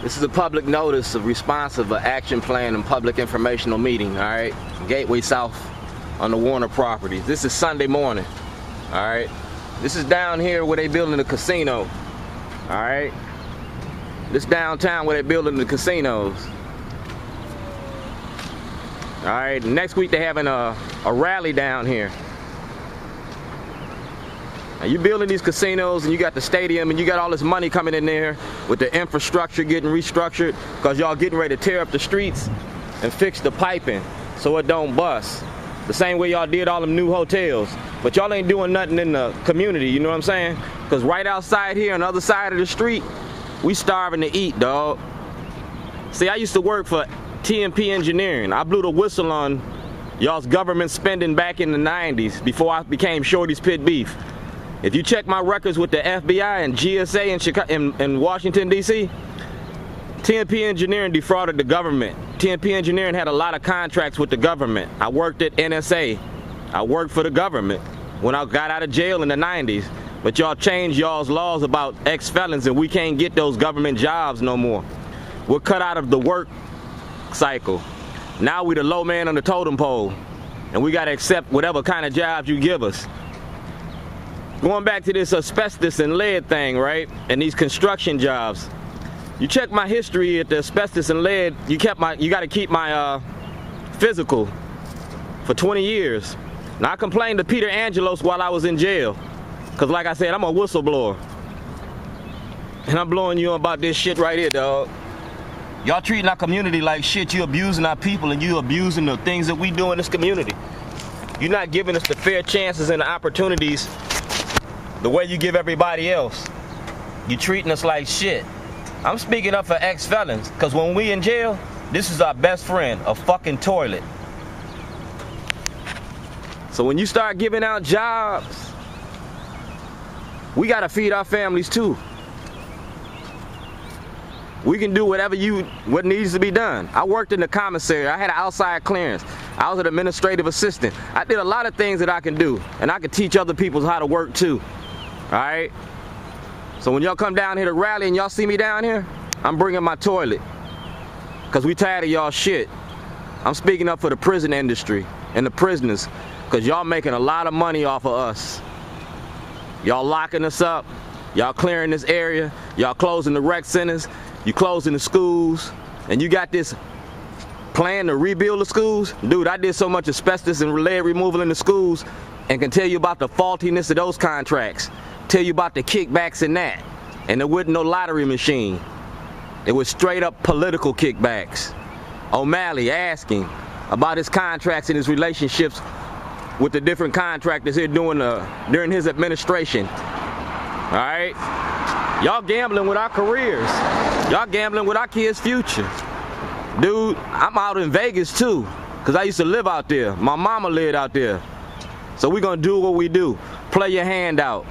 This is a public notice of response of an action plan and public informational meeting, all right? Gateway South on the Warner property. This is Sunday morning, all right? This is down here where they building the casino, all right? This downtown where they building the casinos. All right, next week they're having a rally down here. Now you building these casinos and you got the stadium and you got all this money coming in there with the infrastructure getting restructured because y'all getting ready to tear up the streets and fix the piping so it don't bust. The same way y'all did all them new hotels. But y'all ain't doing nothing in the community, you know what I'm saying? Because right outside here on the other side of the street, we starving to eat, dog. See, I used to work for TMP Engineering. I blew the whistle on y'all's government spending back in the 90s before I became Shorty's Pit Beef. If you check my records with the FBI and GSA in Chicago, in Washington, D.C., TMP Engineering defrauded the government. TMP Engineering had a lot of contracts with the government. I worked at NSA. I worked for the government when I got out of jail in the 90s. But y'all changed y'all's laws about ex-felons and we can't get those government jobs no more. We're cut out of the work cycle. Now we the low man on the totem pole and we gotta accept whatever kind of jobs you give us. Going back to this asbestos and lead thing, right? And these construction jobs. You check my history at the asbestos and lead, you gotta keep my physical for 20 years. Now I complained to Peter Angelos while I was in jail. Cause like I said, I'm a whistleblower. And I'm blowing you about this shit right here, dog. Y'all treating our community like shit. You abusing our people and you abusing the things that we do in this community. You're not giving us the fair chances and the opportunities the way you give everybody else. You treating us like shit. I'm speaking up for ex-felons, cause when we in jail, this is our best friend, a fucking toilet. So when you start giving out jobs, we gotta feed our families too. We can do what needs to be done. I worked in the commissary. I had an outside clearance. I was an administrative assistant. I did a lot of things that I can do, and I can teach other people how to work too. All right? So when y'all come down here to rally and y'all see me down here, I'm bringing my toilet. Cause we tired of y'all shit. I'm speaking up for the prison industry and the prisoners, cause y'all making a lot of money off of us. Y'all locking us up. Y'all clearing this area. Y'all closing the rec centers. You closing the schools, and you got this plan to rebuild the schools? Dude, I did so much asbestos and lead removal in the schools and can tell you about the faultiness of those contracts. Tell you about the kickbacks in that. And there wasn't no lottery machine. It was straight up political kickbacks. O'Malley asking about his contracts and his relationships with the different contractors here during his administration. All right? Y'all gambling with our careers. Y'all gambling with our kids' future. Dude, I'm out in Vegas too, because I used to live out there. My mama lived out there. So we're gonna do what we do. Play your hand out.